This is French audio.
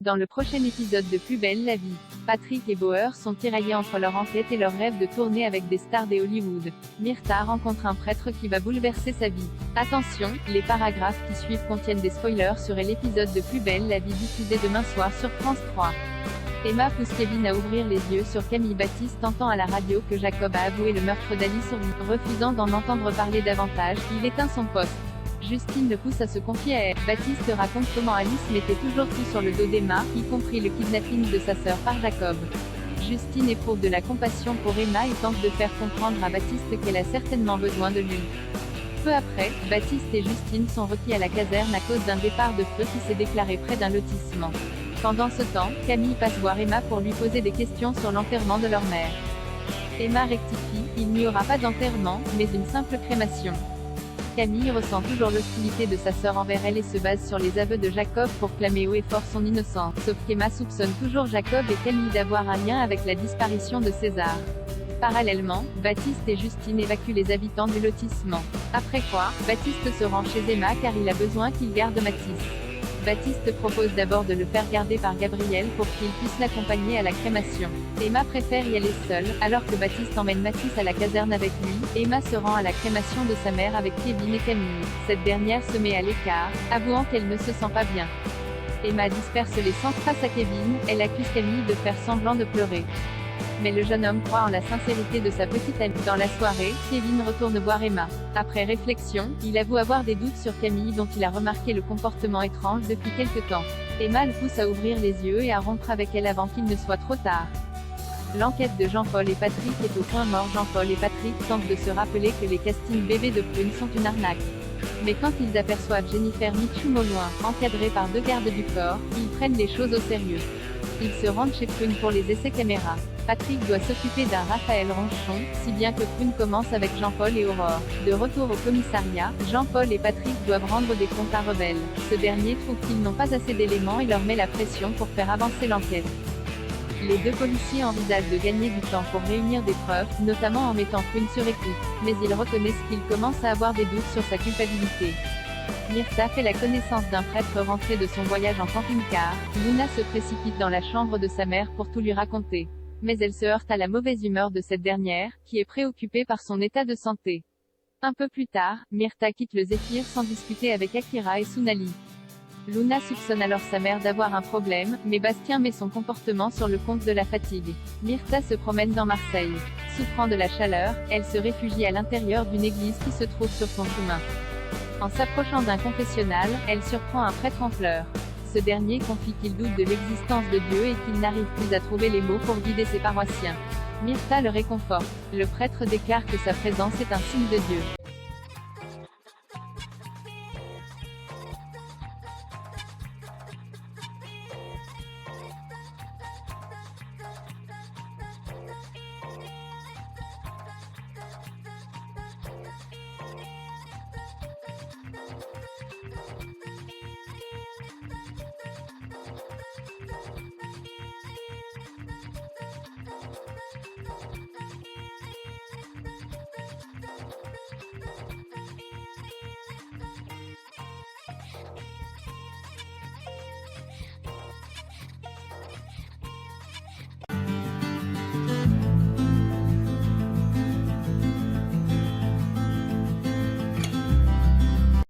Dans le prochain épisode de Plus belle la vie, Patrick et Bauer sont tiraillés entre leur enquête et leur rêve de tourner avec des stars des Hollywood. Myrtha rencontre un prêtre qui va bouleverser sa vie. Attention, les paragraphes qui suivent contiennent des spoilers sur l'épisode de Plus belle la vie diffusé demain soir sur France 3. Emma pousse Kevin à ouvrir les yeux sur Camille. Baptiste entend à la radio que Jacob a avoué le meurtre d'Alice sur lui. Refusant d'en entendre parler davantage, il éteint son poste. Justine le pousse à se confier à elle. Baptiste raconte comment Alice mettait toujours tout sur le dos d'Emma, y compris le kidnapping de sa sœur par Jacob. Justine éprouve de la compassion pour Emma et tente de faire comprendre à Baptiste qu'elle a certainement besoin de lui. Peu après, Baptiste et Justine sont requis à la caserne à cause d'un départ de feu qui s'est déclaré près d'un lotissement. Pendant ce temps, Camille passe voir Emma pour lui poser des questions sur l'enterrement de leur mère. Emma rectifie, il n'y aura pas d'enterrement, mais une simple crémation. Camille ressent toujours l'hostilité de sa sœur envers elle et se base sur les aveux de Jacob pour clamer haut et fort son innocence. Sauf qu'Emma soupçonne toujours Jacob et Camille d'avoir un lien avec la disparition de César. Parallèlement, Baptiste et Justine évacuent les habitants du lotissement. Après quoi, Baptiste se rend chez Emma car il a besoin qu'il garde Mathis. Baptiste propose d'abord de le faire garder par Gabriel pour qu'il puisse l'accompagner à la crémation. Emma préfère y aller seule, alors que Baptiste emmène Mathis à la caserne avec lui. Emma se rend à la crémation de sa mère avec Kevin et Camille. Cette dernière se met à l'écart, avouant qu'elle ne se sent pas bien. Emma disperse les cendres face à Kevin, elle accuse Camille de faire semblant de pleurer. Mais le jeune homme croit en la sincérité de sa petite amie. Dans la soirée, Kevin retourne voir Emma. Après réflexion, il avoue avoir des doutes sur Camille dont il a remarqué le comportement étrange depuis quelque temps. Emma le pousse à ouvrir les yeux et à rompre avec elle avant qu'il ne soit trop tard. L'enquête de Jean-Paul et Patrick est au point mort. Jean-Paul et Patrick tentent de se rappeler que les castings bébés de Prune sont une arnaque. Mais quand ils aperçoivent Jennifer Mitchum au loin, encadrée par deux gardes du corps, ils prennent les choses au sérieux. Ils se rendent chez Prune pour les essais caméra. Patrick doit s'occuper d'un Raphaël Ronchon, si bien que Prune commence avec Jean-Paul et Aurore. De retour au commissariat, Jean-Paul et Patrick doivent rendre des comptes à Rebelle. Ce dernier trouve qu'ils n'ont pas assez d'éléments et leur met la pression pour faire avancer l'enquête. Les deux policiers envisagent de gagner du temps pour réunir des preuves, notamment en mettant Prune sur écoute. Mais ils reconnaissent qu'ils commencent à avoir des doutes sur sa culpabilité. Myrtha fait la connaissance d'un prêtre rentré de son voyage en camping-car. Luna se précipite dans la chambre de sa mère pour tout lui raconter. Mais elle se heurte à la mauvaise humeur de cette dernière, qui est préoccupée par son état de santé. Un peu plus tard, Myrtha quitte le Zéphyr sans discuter avec Akira et Sunali. Luna soupçonne alors sa mère d'avoir un problème, mais Bastien met son comportement sur le compte de la fatigue. Myrtha se promène dans Marseille. Souffrant de la chaleur, elle se réfugie à l'intérieur d'une église qui se trouve sur son chemin. En s'approchant d'un confessionnal, elle surprend un prêtre en pleurs. Ce dernier confie qu'il doute de l'existence de Dieu et qu'il n'arrive plus à trouver les mots pour guider ses paroissiens. Myrtha le réconforte. Le prêtre déclare que sa présence est un signe de Dieu.